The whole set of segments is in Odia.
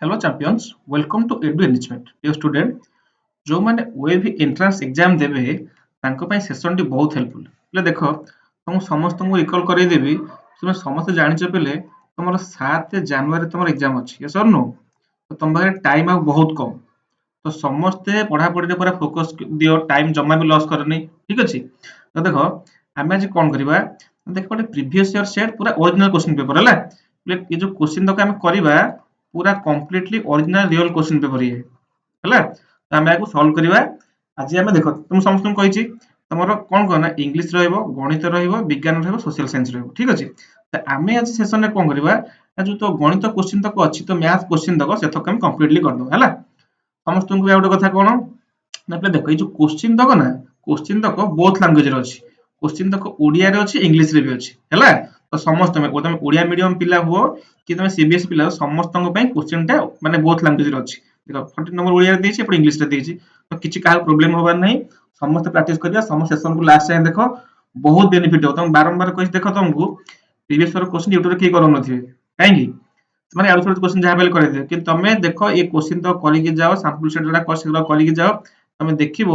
Hello champions, welcome to Edu Enrichment. Dear student, ଯୋଉମାନେ OAV ଏଣ୍ଟ୍ରାନ୍ସ ଏକ୍ଜାମ ଦେବେ ତାଙ୍କ ପାଇଁ ସେସନଟି ବହୁତ ହେଲ୍ପଫୁଲ। ହେଲେ ଦେଖ ତମକୁ ସମସ୍ତଙ୍କୁ ରିକଲ୍ କରେଇଦେବି, ତୁମେ ସମସ୍ତେ ଜାଣିଛ ପିଲେ ତମର 7 ଜାନୁଆରୀ ତମର ଏକ୍ଜାମ ଅଛି, yes or no? ତ ତମ ପାଖରେ ଟାଇମ ଆଉ ବହୁତ କମ। ତ ସମସ୍ତେ ପଢାପଢିରେ ପୁରା ଫୋକସ ଦିଅ, ଟାଇମ ଜମା ବି ଲସ୍ କରନି, ଠିକ ଅଛି? ତ ଦେଖ ଆମେ ଆଜି କଣ କରିବା, ଦେଖ ଗୋଟେ ପ୍ରିଭିୟସ ଇୟର ସେଟ୍ ପୁରା ଓରିଜିନାଲ କ୍ୱେଶ୍ଚିନ୍ ପେପର ହେଲା। ଏ ଯୋଉ କ୍ୱେଶ୍ଚିନ୍ ତକ ଆମେ କରିବା ପୁରା completely original real question paper ଇଏ ହେଲା। ତ ଆମେ ଆକୁ ସଲ୍ଭ କରିବା। ଆଜି ଆମେ ଦେଖ ମୁଁ ସମସ୍ତଙ୍କୁ କହିଛି ତମର କଣ କହ ନା ଇଂଲିଶ ରହିବ, ଗଣିତ ରହିବ, ବିଜ୍ଞାନ ରହିବ, ସୋସିଆଲ ସାଇନ୍ସ ରହିବ, ଠିକ ଅଛି? ତ ଆମେ ଆଜି ସେସନରେ କଣ କରିବା ନା ଯୋଉ ତ ଗଣିତ କ୍ୱେଶ୍ଚିନ୍ ତକ ଅଛି, ତ ମ୍ୟାଥ କ୍ୱେଶ୍ଚିନ୍ ତକ ସେତକ ଆମେ କମ୍ପ୍ଲିଟଲି କରିଦବା ହେଲା। ସମସ୍ତଙ୍କୁ ଆଉ ଗୋଟେ କଥା କଣ ନା ପିଲା ଦେଖ ଏଇ ଯୋଉ କ୍ୱେଶ୍ଚିନ୍ ତକ ନା କ୍ୱେଶ୍ଚିନ୍ ତକ ବୋଥ ଲାଙ୍ଗୁଏଜରେ ଅଛି। କ୍ୱେଶ୍ଚିନ୍ ତକ ଓଡ଼ିଆରେ ଅଛି, ଇଂଲିଶରେ ବି ଅଛି ହେଲା। ତ ସମସ୍ତେ ତମେ ଓଡ଼ିଆ ମିଡିୟମ ପିଲା ହୁଅ କି ତମେ ସିବିଏସଇ ପିଲା ହୁଅ, ସମସ୍ତଙ୍କ ପାଇଁ କ୍ୱେଶ୍ଚିନ୍ ଟା ମାନେ ବୋଥ ଲାଙ୍ଗୁଏଜରେ ଅଛି। ଦେଖ 14 ନମ୍ବର ଓଡ଼ିଆରେ ଦେଇଛି, ଏପଟେ ଇଂଲିଶରେ ଦେଇଛି। ତ କିଛି କାହାର ପ୍ରୋବ୍ଲେମ ହବାର ନାହିଁ। ସମସ୍ତେ ପ୍ରାକ୍ଟିସ କରିବା, ସମସ୍ତ ସେସନକୁ ଲାଷ୍ଟ ଯାଏଁ ଦେଖ, ବହୁତ ବେନିଫିଟ ହବ। ତମେ ବାରମ୍ବାର କହିଛି ଦେଖ ତମକୁ ପ୍ରିଭିୟସ ଇୟର କ୍ୱେଶ୍ଚିନ୍ ୟୁଟ୍ୟୁବରେ କେହି କରୁନଥିବେ, କାହିଁକି? ସେମାନେ ଆଡୁ ସାଡୁ କ୍ୱେଶ୍ଚିନ୍ ଯାହା ବି କରିଦେବେ, କିନ୍ତୁ ତମେ ଦେଖ ଏ କ୍ୱେଶ୍ଚିନ୍ ତ କରିକି ଯାଅ, ସାମ୍ପଲ ସେଟ୍ ଯୋଉଟା ସେଗୁଡ଼ା କରିକି ଯାଅ। ତମେ ଦେଖିବ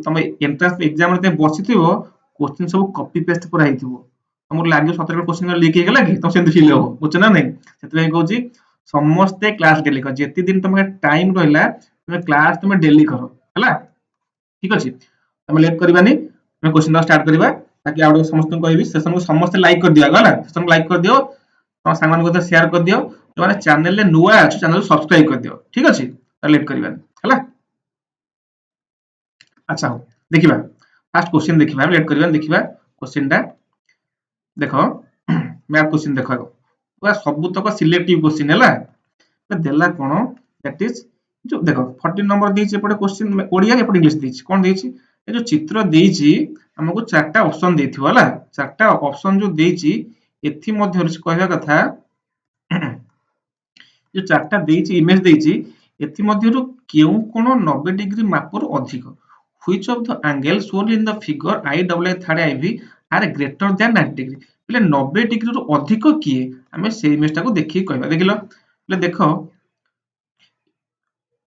ତମେ ଏଣ୍ଟ୍ରାନ୍ସ ଏକ୍ଜାମରେ ତମେ ବସିଥିବ, କ୍ୱେଶ୍ଚିନ୍ ସବୁ କପି ପେଷ୍ଟ ପୁରା ହେଇଥିବ। ତମକୁ ଲାଗିବ ସତରେ କ୍ୱେଶ୍ଚିନ୍ ଲିକ୍ ହେଇଗଲା କି, ତମେ ସେମିତି ଫିଲ୍ ହବ, ବୁଝୁଛ ନା ନାଇଁ? ସେଥିପାଇଁ କହୁଛି ସମସ୍ତେ କ୍ଲାସ ଡେଲି କର, ଯେତେ ଦିନ ତମେ ଟାଇମ ରହିଲା ତମେ କ୍ଲାସ ତମେ ଡେଲି କର ହେଲା, ଠିକ ଅଛି? ତମେ ଲେଟ୍ କରିବାନି, ଆମେ କ୍ୱେଶ୍ଚିନ୍ ଷ୍ଟାର୍ଟ କରିବା। ବାକି ଆଉ ଗୋଟେ ସମସ୍ତଙ୍କୁ କହିବି ସେସନକୁ ସମସ୍ତେ ଲାଇକ୍ କରିଦିଅ ଆଗ ହେଲା। ସେସନକୁ ଲାଇକ୍ କରିଦିଅ, ତମ ସାଙ୍ଗମାନଙ୍କ ସହିତ ସେୟାର କରିଦିଅ। ଯୋଉମାନେ ଚ୍ୟାନେଲରେ ନୂଆ ଅଛ ଚ୍ୟାନେଲ ସବସ୍କ୍ରାଇବ କରିଦିଅ, ଠିକ ଅଛି? ତାହେଲେ ଲେଟ୍ କରିବାନି ହେଲା। ଆଚ୍ଛା ହଉ ଦେଖିବା ଫାର୍ଷ୍ଟ କ୍ୱେଶ୍ଚିନ୍ ଦେଖିବା, ଲେଟ୍ କରିବାନି, ଦେଖିବା କ୍ୱେଶ୍ଚିନ୍ ଟା। ଦେଖ ମ୍ୟାଥ କ୍ୱେଶ୍ଚିନ୍ ଦେଖ ଆଗ, ପୁରା ସବୁତକ ସିଲେକ୍ଟିଭ କ୍ୱେଶ୍ଚିନ୍ ହେଲା। ଦେଲା କଣ ଦ୍ୟାଟ ଇଜ ଯୋଉ ଦେଖ 14 ନମ୍ବର ଦେଇଛି, ଏପଟେ କ୍ୱେଶ୍ଚିନ୍ ଓଡ଼ିଆ, ଏପଟେ ଇଂଲିଶ ଦେଇଛି। କଣ ଦେଇଛି ଏ ଯୋଉ ଚିତ୍ର ଦେଇଛି ଆମକୁ 4ଟା ଅପସନ ଦେଇଥିବ ହେଲା। 4ଟା ଅପସନ ଯୋଉ ଦେଇଛି ଏଥି ମଧ୍ୟରୁ କହିବା କଥା ଯୋଉ 4ଟା ଦେଇଛି ଇମେଜ ଦେଇଛି ଏଥି ମଧ୍ୟରୁ କେଉଁ କୋଣ 90 ଡିଗ୍ରୀ ମାପରୁ ଅଧିକ? Which of the angles shown in the figure I double I third IV are greater than 90 degree? એટલે 90 ଡିଗ୍ରୀରୁ ଅଧିକ କିଏ? ଆମେ ସେଇ ଇମେଜଟାକୁ ଦେଖିକି କହିବା। ଦେଖିଲ એટલે ଦେଖ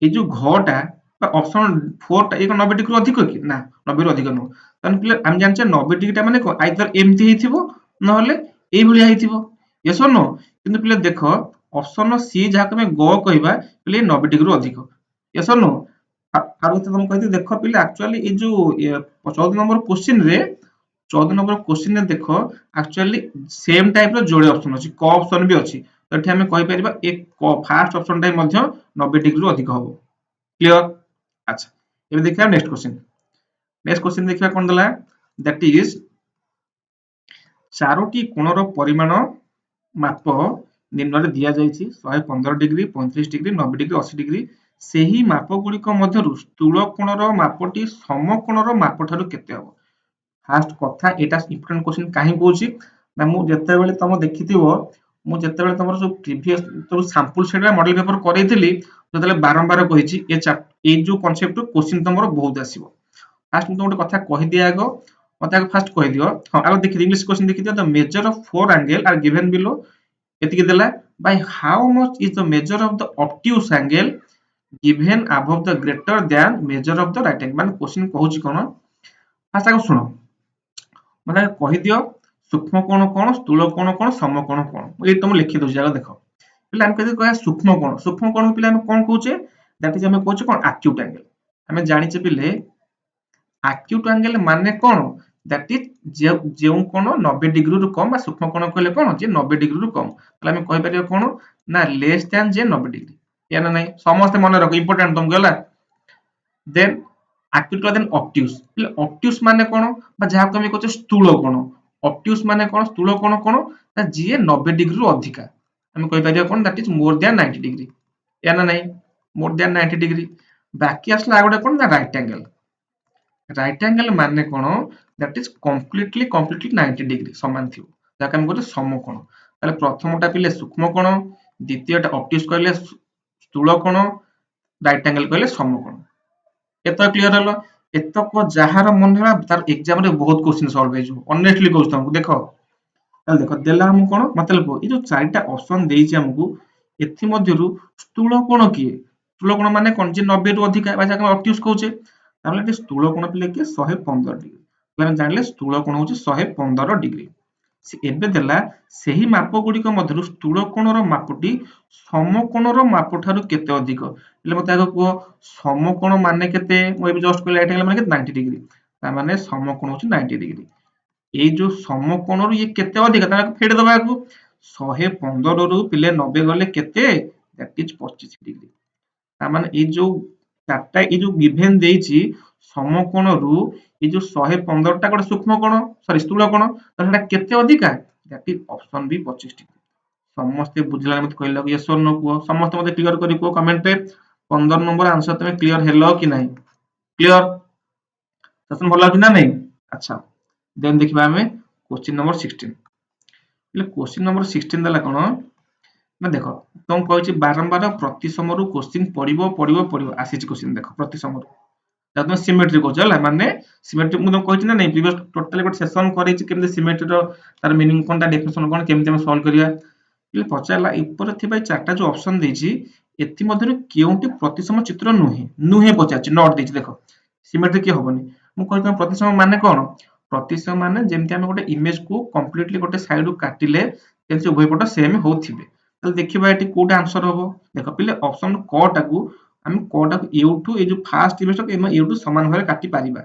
এই ଯୋଉ ଘଟା ବା ଅପସନ 4 ଟା, ଏଇ 90 ଡିଗ୍ରୀରୁ ଅଧିକ କି? ନା, 90 ରୁ ଅଧିକ ନୁହଁ। ତାହେଲେ ପିଲା ଆମେ ଜାଣିଛେ 90 ଡିଗ୍ରୀଟା ମାନେ କଣ, ଆଇଦର ଏମିତି ହେଇଥିବ ନହେଲେ ଏଇଭଳିଆ ହେଇଥିବ, yes or no? କିନ୍ତୁ ପିଲା ଦେଖ ଅପସନ ସି ଯାହାକୁ ଆମେ ଗ କହିବା, ପିଲା 90 ଡିଗ୍ରୀରୁ ଅଧିକ, yes or no? ଆଉ ଗୋଟେ ତମକୁ କହିଥିଲି ଦେଖ ପିଲା ଆକ୍ଚୁଆଲି ଏଇ ଯୋଉ 14 ନମ୍ବର କ୍ୱେଶ୍ଚିନରେ 14 ନମ୍ବର କ୍ୱେଶ୍ଚିନରେ ଦେଖ ଆକ୍ଚୁଆଲି ସେମ୍ ଟାଇପର ଯୋଡ଼େ ଅପସନ ଅଛି, କ ଅପସନ ବି ଅଛି। ତ ଏଠି ଆମେ କହିପାରିବା ଏ ଫାର୍ଷ୍ଟ ଅପସନଟା ମଧ୍ୟ 90 ଡିଗ୍ରୀରୁ ଅଧିକ ହବ। କ୍ଲିୟର? ଆଚ୍ଛା ଏବେ ଦେଖିବା ନେକ୍ସଟ କ୍ୱେଶ୍ଚିନ୍। ନେକ୍ସଟ କ୍ୱେଶ୍ଚିନ୍ ଦେଖିବା କଣ ଦେଲା, ଦ୍ୟାଟ ଇଜ ଚାରୋଟି କୋଣର ପରିମାଣ ମାପ ନିମ୍ନରେ ଦିଆଯାଇଛି 115 ଡିଗ୍ରୀ, 35 ଡିଗ୍ରୀ, 90 ଡିଗ୍ରୀ, 80 ଡିଗ୍ରୀ। ସେହି ମାପ ଗୁଡ଼ିକ ମଧ୍ୟରୁ ସ୍ଥୂଳ କୋଣର ମାପଟି ସମକୋଣର ମାପ ଠାରୁ କେତେ ହବ? ଫାର୍ଷ୍ଟ କଥା ଏଇଟା ଇମ୍ପୋର୍ଟାଣ୍ଟ କ୍ୱେଶ୍ଚିନ୍ କାହିଁ କହୁଛି ନା, ମୁଁ ଯେତେବେଳେ ତମ ଦେଖିଥିବ, ମୁଁ ଯେତେବେଳେ ତମର ସବୁ ପ୍ରିଭିୟସ ସବୁ ସାମ୍ପଲ ସେଟ୍ ବା ମଡେଲ ପେପର କରେଇଥିଲି, ଯେତେବେଳେ ବାରମ୍ବାର କହିଛି ଏଇ ଯୋଉ କନସେପ୍ଟ କ୍ୱେଶ୍ଚିନ୍ ତମର ବହୁତ ଆସିବ। ଫାର୍ଷ୍ଟ ମୁଁ ଗୋଟେ କଥା କହିଦିଏ ଆଗ, ମତେ ଆଗ ଫାର୍ଷ୍ଟ କହିଦିଅ। ହଁ ଆଗ ଦେଖିଦିଅ ଇଂଲିଶ କ୍ୱେଶ୍ଚିନ୍ ଦେଖିଦିଅ। The measure of 4 angle are given below, ଏତିକି ଦେଲା। By how much is the measure of the obtuse angle given above the greater than measure of the right angle? ମାନେ क्वेश्चन କହୁଛି କଣ, ଫାର୍ଷ୍ଟ ଆଗ ଶୁଣ, ମାନେ କହିଦିଅ ସୂକ୍ଷ୍ମ କୋଣ କଣ, ସ୍ଥୂଳ କୋଣ କଣ, ସମକୋଣ କଣ। ମୁଁ ଏଇ ତମକୁ ଲେଖି ଦଉଛି ଆଗ ଦେଖ। ପିଲା ଆମେ ଯଦି କହିବା ସୂକ୍ଷ୍ମ କୋଣ, ସୂକ୍ଷ୍ମ କୋଣ ପିଲା ଆମେ କଣ କହୁଛେ, ଦ୍ୟାଟ ଇଜ ଆମେ କହୁଛେ କଣ ଆକ୍ୟୁଟ ଆଙ୍ଗେଲ। ଆମେ ଜାଣିଛେ ପିଲେ ଆକ୍ୟୁଟ ଆଙ୍ଗେଲ ମାନେ କଣ, ଦ୍ୟାଟ ଇଜ ଯେଉଁ କୋଣ 90 ଡିଗ୍ରୀରୁ କମ, ବା ସୂକ୍ଷ୍ମ କୋଣ କହିଲେ କଣ ଯେ 90 ଡିଗ୍ରୀରୁ କମ। ତାହେଲେ ଆମେ କହିପାରିବା କଣ ନା ଲେସ୍ ଦ୍ୟାନ ଯେ 90 ଡିଗ୍ରୀ, या ना नहीं? ସମସ୍ତେ ମନେ ରଖ, ଇମ୍ପୋର୍ଟାଣ୍ଟ ତମକୁ ହେଲା। ଦେନ୍ ଆକ୍ୟୁଟ ଦେନ୍ ଅବଟ୍ୟୁଜ। ଅବଟ୍ୟୁଜ ମାନେ କଣ, ବା ଯାହାକୁ ଆମେ କହୁଛେ ସ୍ଥୂଳ କୋଣ। ଅବଟ୍ୟୁଜ ମାନେ କଣ, ସ୍ଥୂଳ କୋଣ କଣ ନା ଯିଏ 90 ଡିଗ୍ରୀରୁ ଅଧିକା। ଆମେ କହିପାରିବା କଣ ଦ୍ୟାଟ ଇଜ ମୋର ଦ୍ୟାନ 90 ଡିଗ୍ରୀ, या ना नहीं? ମୋର ଦ୍ୟାନ 90 ଡିଗ୍ରୀ। ବାକି ଆସିଲା ଆଉ ଗୋଟେ କଣ ନା ରାଇଟ ଆଙ୍ଗେଲ। ରାଇଟ ଆଙ୍ଗେଲ ମାନେ କଣ, ଦ୍ୟାଟ ଇଜ କମ୍ପ୍ଲିଟଲି 90 ଡିଗ୍ରୀ ସମାନ ଥିବ, ଯାହାକୁ ଆମେ କହୁଛେ ସମକୋଣ। ତାହେଲେ ପ୍ରଥମଟା ପିଲେ ସୂକ୍ଷ୍ମ କୋଣ, ଦ୍ୱିତୀୟଟା ଅବଟ୍ୟୁଜ କହିଲେ ସ୍ଥୂଳ କୋଣ, ରାଇଟ ଆଙ୍ଗେଲ କହିଲେ ସମକୋଣ। ଏତକ କ୍ଲିୟର ହେଲା? ଏତକ ଯାହାର ମନେ ହେଲା ତାର ଏକ୍ସାମ ରେ ବହୁତ କ୍ୱେଶ୍ଚିନ୍ ସଲ୍ଭ ହେଇଯିବ, ଅନେଷ୍ଟଲି କହୁଛି ତମକୁ। ଦେଖ ତାହେଲେ ଦେଖ ଦେଲା ଆମକୁ କଣ, ମତେ କୁହ ଏଇ ଯୋଉ 4ଟା ଅପସନ ଦେଇଛି ଆମକୁ, एथि मध्यरु स्थूल कोण किए स्थूल कोण माने कोन जे 90 रु अधिका बा जाका ऑब्ट्यूज कहउचे ताले एटी स्थूल कोण पिले के 115 डिग्री ताले हम जानले स्थूल कोण होची 115 डिग्री से एबे देला सेही माप गुड़िक मध्यरु स्थूल कोणर मापटी समकोणर माप ठारू केते अधिक એટલે मते आगो को समकोण माने केते मो एबे जस्ट कहले एटा माने 90 डिग्री ता माने समकोण होची 90 डिग्री এই जो समकोणରୁ ये केते अधिक ताको फेड दबाकू 115 रु पिले 90 गले केते दैट इज 25 डिग्री ता माने ए जो चारटा ए जो गिवन देइची समकोणରୁ ए जो 115 टा गोटे सूक्ष्म कोण सॉरी स्थूल कोण तो सेटा केते अधिका that is option B 25 degree समस्त बुझला मत कहला यस और नो को समस्त मते क्लियर करी को कमेंट रे 15 नंबर आंसर तमे क्लियर हेलो कि नाही क्लियर सेशन भला कि ना नहीं अच्छा देन देखिबा हमें क्वेश्चन नंबर 16 એટલે क्वेश्चन नंबर 16 देला कोन ना देखो तुम कहछि बारंबार प्रतिसमरु क्वेश्चन पढिबो पढिबो पढिबो आसीछि क्वेश्चन देखो प्रतिसमरु जब तुम सिमेट्री कहछ हला माने सिमेट्री मु तुम कहछि ना नहीं प्रीवियस टोटली गोटे सेशन करैछि केमते सिमेट्री रो तार मीनिंग कोनटा डेफिनेशन कोन केमते हम सॉल्व करिया એટલે ପଚାରିଲା ଉପରେ ଥିବା ଚାରଟା ଯୋଉ ଅପସନ ଦେଇଛି ଏଥି ମଧ୍ୟରୁ କେଉଁଟି ପ୍ରତିସମ ଚିତ୍ର ନୁହେଁ ନୁହେଁ ପଚାରିଛି ନଟ ଦେଇଛି ଦେଖ ସିମେଟ୍ରି କି ହବନି ମୁଁ କହିଛି ତମ ପ୍ରତିସମ ମାନେ କଣ ପ୍ରତିସମ ମାନେ ଯେମିତି ଆମେ ଗୋଟେ ଇମେଜ କୁ କମ୍ପ୍ଲିଟଲି ଗୋଟେ ସାଇଡ ରୁ କାଟିଲେ ଯେମିତି ଉଭୟ ପଟ ସେମ ହୋଉଥିବେ ତାହେଲେ ଦେଖିବା ଏଠି କୋଉଟା ଆନ୍ସର ହବ ଦେଖ ପିଲେ ଅପସନ କ ଟାକୁ ଆମେ କ ଟାକୁ ଏଉଠୁ ଏ ଯୋଉ ଫାଷ୍ଟ ଇମେଜ ଟାକୁ ଆମେ ଏଉଠୁ ସମାନ ଭାବରେ କାଟି ପାରିବା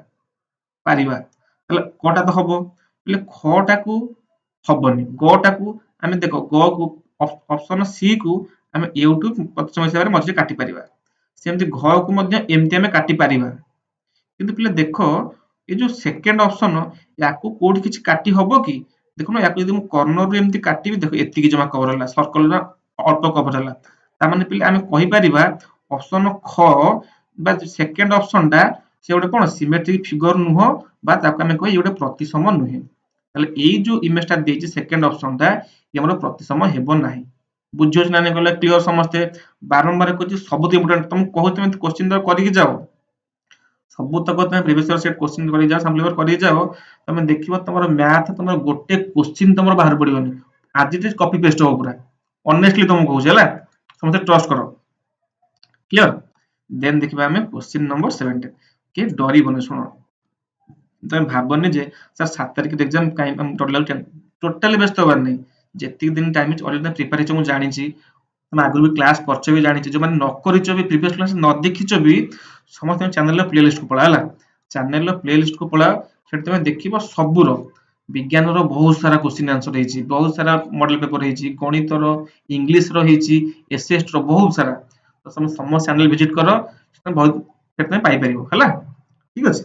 ପାରିବା ତାହେଲେ କ ଟା ତ ହବ ପିଲେ ଖ ଟାକୁ ହବନି ଗ ଟାକୁ ଆମେ ଦେଖ ଗ କୁ ଅପସନ ସି କୁ ଆମେ ଏଉଠୁ ପ୍ରତିସମ ହିସାବରେ ମଝିରେ କାଟି ପାରିବା ସେମିତି ଘ କୁ ମଧ୍ୟ ଏମିତି ଆମେ କାଟି ପାରିବା କିନ୍ତୁ ପିଲେ ଦେଖ ଏ ଯୋଉ ସେକେଣ୍ଡ ଅପସନ ୟାକୁ କୋଉଠି କିଛି କାଟି ହବ କି ଦେଖୁନ ୟାକୁ ଯଦି ମୁଁ କର୍ଣ୍ଣର ରୁ ଏମିତି କାଟିବି ଦେଖ ଏତିକି ଜମା କଭର ହେଲା सर्कल ର ଅଳ୍ପ କଭର ହେଲା ତା ମାନେ ପିଲେ ଆମେ କହି ପାରିବା ଅପସନ ଖ ବା ସେକେଣ୍ଡ ଅପସନ ଟା ସେ ଗୋଟେ कोन सिमेट्रिक फिगर नुह बा ताको ଆମେ କହି ଗୋଟେ ପ୍ରତିସମ ନୁହେଁ ତାହେଲେ ଏଇ ଯୋଉ इमेज ଟା ଦେଇଛି ସେକେଣ୍ଡ ଅପସନ ଟା ये हमर प्रतिसम हेबो नाही बुझियो ना नै गले क्लियर समस्ते बारंबार कहछि सब इम्पोर्टेंट तुम कहू तुम क्वेश्चन तो करि के जाओ सब तक तुम प्रीवियस ईयर सेट क्वेश्चन करि जाओ सैंपल पेपर करि जाओ तुम देखिबो तमरो मैथ तमरो गोटे क्वेश्चन तमरो बाहर पड़िबोनी आज इट इज कॉपी पेस्ट हो पूरा ऑनेस्टली तुम कहू छला समस्ते ट्रस्ट करो क्लियर देन देखिबा हमें क्वेश्चन नंबर 17 के डरी बने सुनो तुम भाबनी जे सर 7 तारिख एग्जाम काई हम टोटली व्यस्त होबार नहीं जेतिक दिन टाइम ऑलरेडी प्रिपेयर छ मु जानि छी तुम आगु भी क्लास करछ भी जानि छी जो माने न करिछ भी प्रीवियस क्लास न देखिछ भी समस्त चैनल प्लेलिस्ट को पळा हला चैनल प्लेलिस्ट को पळा सेट तुम देखिबो सबुरो विज्ञान रो बहुत सारा क्वेश्चन आंसर हेची बहुत सारा मॉडल पेपर हेची गणित रो इंग्लिश रो हेची एसएस रो बहुत सारा तो समस्त चैनल विजिट करो बहुत सेट में पाई परिबो हला ठीक अछि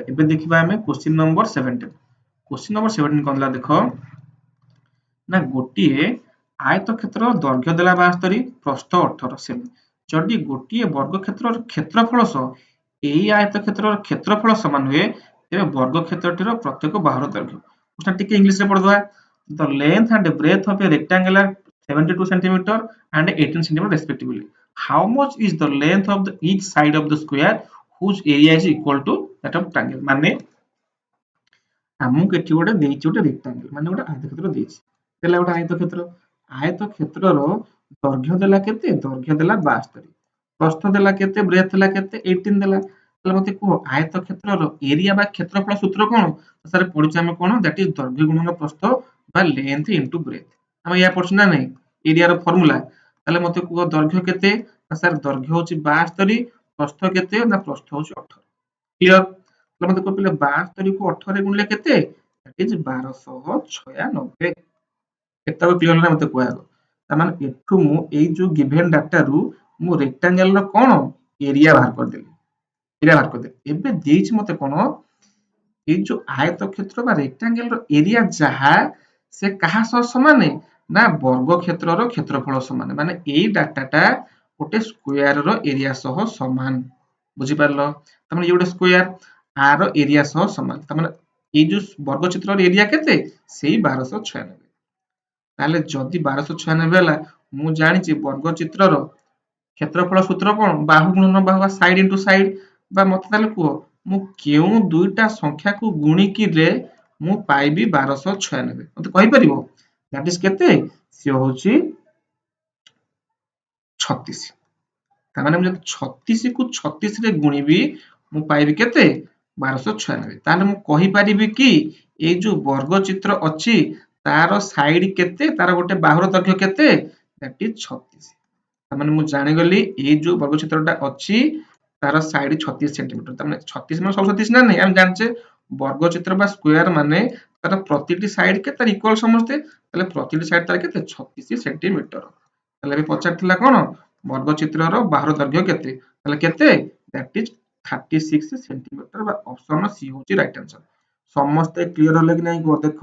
एबे देखिबा हमें क्वेश्चन नंबर 17 क्वेश्चन नंबर 17 कोनला देखो ना गोटिए आयतक्षेत्र दैर्घ्य देला 72 प्रस्थ 18 सेमी जदि गोटिए वर्ग क्षेत्रर क्षेत्रफल सह एई आयतक्षेत्रर क्षेत्रफल समान हुए तेबे वर्ग क्षेत्रटीर प्रत्येक बाहुर दैर्घ्य उसना टिके इंग्लिश रे पढदवा the length and breadth of a rectangular 72 centimeter and 18 centimeter respectively how much is the length of the each side of the square whose area is equal to that of triangle माने ଆମକୁ ଏଠି ଗୋଟେ ଦେଇଛି ଗୋଟେ ରେକ୍ଟାଙ୍ଗଲ ମାନେ ଗୋଟେ ଆୟତକ୍ଷେତ୍ର ଦେଇଛି ଦେଲା ଗୋଟେ ଆୟତକ୍ଷେତ୍ରର ଦୈର୍ଘ୍ୟ ଦେଲା କେତେ ଦୈର୍ଘ୍ୟ ଦେଲା 72 ପ୍ରସ୍ଥ ଦେଲା କେତେ ବ୍ରେଥ ଦେଲା କେତେ 18 ଦେଲା ତାହେଲେ ମତେ କୁହ ଆୟତକ୍ଷେତ୍ରର ଏରିଆ ବା କ୍ଷେତ୍ରଫଳ ସୂତ୍ର କଣ ସାର୍ ପଢିଛୁ ଆମେ କଣ दैट इज ଦୈର୍ଘ୍ୟ ଗୁଣନ ପ୍ରସ୍ଥ ବା ଲେନ୍ଥ ଇନଟୁ ବ୍ରେଥ ଆମେ ୟା ପଢଛୁ ନା ନାହିଁ ଏରିଆ ର ଫର୍ମୁଲା ତାହେଲେ ମତେ କୁହ ଦୈର୍ଘ୍ୟ କେତେ ସାର୍ ଦୈର୍ଘ୍ୟ होची 72 ପ୍ରସ୍ଥ କେତେ ନା ପ୍ରସ୍ଥ होची 18 क्लियर ତାହେଲେ ମତେ କହିଲେ 72 କୁ 18 ରେ ଗୁଣିଲେ କେତେ दैट इज 1296 କେତେକ କ୍ଲିୟର ହେଲା ମତେ କୁହ ଆଗ ତାମାନେ ଏଠୁ ମୁଁ ଏଇ ଯୋଉ गिवन डाटा ରୁ ମୁଁ ରେକ୍ଟାଙ୍ଗଲ ର କଣ ଏରିଆ ବାହାର କରିଦେଲି ଏରିଆ ବାହାର କରିଦେଲି ଏବେ ଦେଇଛି ମତେ କଣ ଏଇ ଯୋଉ ଆୟତକ୍ଷେତ୍ର ବା ରେକ୍ଟାଙ୍ଗଲ ର ଏରିଆ ଯାହା ସେ କାହା ସହ ସମାନ ନା ବର୍ଗ କ୍ଷେତ୍ରର କ୍ଷେତ୍ରଫଳ ସମାନ ମାନେ ଏଇ ଡାଟାଟା ଗୋଟେ ସ୍କ୍ୱାର ର ଏରିଆ ସହ ସମାନ ବୁଝି ପାରଲ ତାମାନେ ଏଇ ଗୋଟେ ସ୍କ୍ୱାର आर एरिया सह समान तमाने ए जो वर्ग क्षेत्र एरिया केते सेही 1296 ताले जदी 1296 होला मु जानि छि वर्ग चित्रर क्षेत्रफल सूत्र कोन बाहु गुणन बाहु साइड इनटू साइड बा मते ताले को मु केउ दुईटा संख्या को गुणी कि रे मु पाइबी 1296 मते कहि परिबो दैट इज केते से होछि 36 ତାମାନେ ମୁଁ ଯଦି 36 କୁ 36 ରେ ଗୁଣିବି ମୁଁ ପାଇବି କେତେ 1296 ତାହେଲେ ମୁଁ କହିପାରିବି କି ଏଇ ଯୋଉ ବର୍ଗ ଚିତ୍ର ଅଛି ତାର ସାଇଡ କେତେ ତାର ଗୋଟେ ବାହୁର ଦୈର୍ଘ୍ୟ କେତେ that is 36 ତାମାନେ ମୁଁ ଜାଣିଗଲି ଏଇ ଯୋଉ ବର୍ଗ ଚିତ୍ରଟା ଅଛି ତାର ସାଇଡ 36 ସେଣ୍ଟିମିଟର ତାମାନେ 36 ମାନେ ସବୁ 36 ନା ନାହିଁ ଆମେ ଜାଣିଛେ ବର୍ଗ ଚିତ୍ର ବା ସ୍କୋୟାର ମାନେ ତାର ପ୍ରତିଟି ସାଇଡ କେତେ ତାର ଇକ୍ୱାଲ ସମସ୍ତେ ତାହେଲେ ପ୍ରତିଟି ସାଇଡ ତାର କେତେ 36 ସେଣ୍ଟିମିଟର ତାହେଲେ ଏବେ ପଚାରିଥିଲା କଣ ବର୍ଗ ଚିତ୍ରର ବାହୁର ଦୈର୍ଘ୍ୟ କେତେ ତାହେଲେ କେତେ that is 36 ସେଣ୍ଟିମିଟର ବା ଅପସନ ସି ହେଉଛି ରାଇଟ ଆନ୍ସର ସମସ୍ତେ କ୍ଲିୟର ହେଲେ କି ନାହିଁ କୁହ ଦେଖ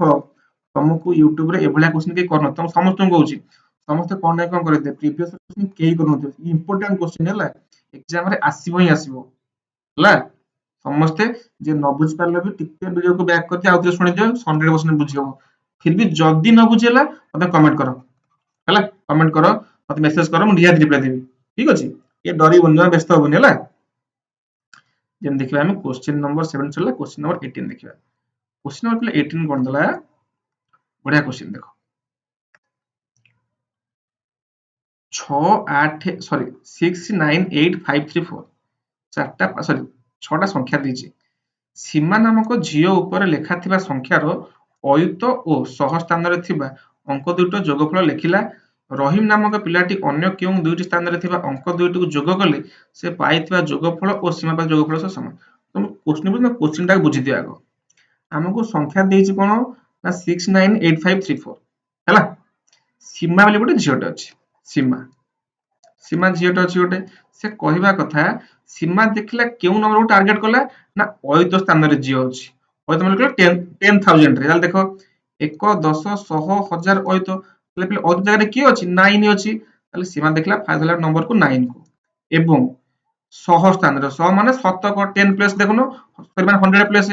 ତମକୁ ୟୁଟ୍ୟୁବ ରେ ଏଭଳିଆ କ୍ୱେଶ୍ଚିନ କେହି କରୁନ ତମ ସମସ୍ତଙ୍କୁ କହୁଛି ସମସ୍ତେ କଣ ନା କଣ କରିଦେବେ ପ୍ରିଭିୟସ କ୍ୱେଶ୍ଚିନ କେହି କରୁନଥିବେ ଇମ୍ପୋର୍ଟାଣ୍ଟ କ୍ୱେଶ୍ଚିନ ହେଲା ଏକ୍ସାମ ରେ ଆସିବ ହିଁ ଆସିବ ହେଲା ସମସ୍ତେ ଯେ ନ ବୁଝି ପାରିଲେ ବି ଟିକେ ଭିଡିଓକୁ ବ୍ୟାକ୍ କରିକି ଆଉ ଥରେ ଶୁଣିଦିଅ 100% ବୁଝି ହବ फिर भी जदि न बुझेला मते कमेंट करो ହେଲା କମେଣ୍ଟ କର ମତେ ମେସେଜ କର ମୁଁ ନିହାତି ରିପ୍ଲାଏ ଦେବି ଠିକ ଅଛି ଏ ଡରିବନି ଜମା ବ୍ୟସ୍ତ ହବନି ହେଲା ଯେମିତି ଦେଖିବା ଆମେ क्वेश्चन नंबर 7 चला क्वेश्चन नंबर 18 ଦେଖିବା क्वेश्चन नंबर 18 କଣ ଦେଲା ବଢିया क्वेश्चन देखो 698534 ଚାରଟା ସରି 6ଟା ସଂଖ୍ୟା ଦେଇଛି ସୀମା ନାମକ ଝିଅ ଉପରେ ଲେଖାଥିବା ସଂଖ୍ୟାର ଅୟୁତ ଓ ସହ ସ୍ଥାନରେ ଥିବା ଅଙ୍କ ଦୁଇଟିର ଯୋଗଫଳ ଲେଖିଲା ରହିମ ନାମକ ପିଲାଟି ଅନ୍ୟ କେଉଁ ଦୁଇଟି ସ୍ଥାନରେ ଥିବା ଅଙ୍କ ଦୁଇଟିକୁ ଯୋଗ କଲେ ସେ ପାଇଥିବା ଯୋଗଫଳ ଓ ସୀମା ପାଇ ଯୋଗଫଳ ସହ ସମାନ ତମେ କ୍ୱେଶ୍ଚିନଟାକୁ ବୁଝିଦିଅ ଆଗ ଆମକୁ ସଂଖ୍ୟା ଦେଇଛି କଣ ନା 698534 ହେଲା ସୀମା ବୋଲି ଗୋଟେ ଝିଅଟେ ଅଛି ସୀମା ସୀମା ଝିଅଟେ ଅଛି ଗୋଟେ ସେ କହିବା କଥା ସୀମା ଦେଖିଲା କେଉଁ ନମ୍ବରକୁ ଟାର୍ଗେଟ କଲା ନା ଅୟୁତ ସ୍ଥାନରେ ଝିଅ ଅଛି ଅୟୁତ ମାନେ କହିଲା 10,000 ରେ ତାହେଲେ ଦେଖ 1 10 100 1000 ଅୟୁତ ତାହେଲେ ପିଲା ଅୟୁତ ଜାଗାରେ କିଏ ଅଛି 9 ଅଛି ତାହେଲେ ସୀମା ଦେଖିଲା ଫାଷ୍ଟ ହେଲା ନମ୍ବରକୁ 9 କୁ ଏବଂ ସହ ସ୍ଥାନରେ ସହ ମାନେ ଶତକ 10 ପ୍ଲେସ ଦେଖୁନ ମାନେ 100 ପ୍ଲେସ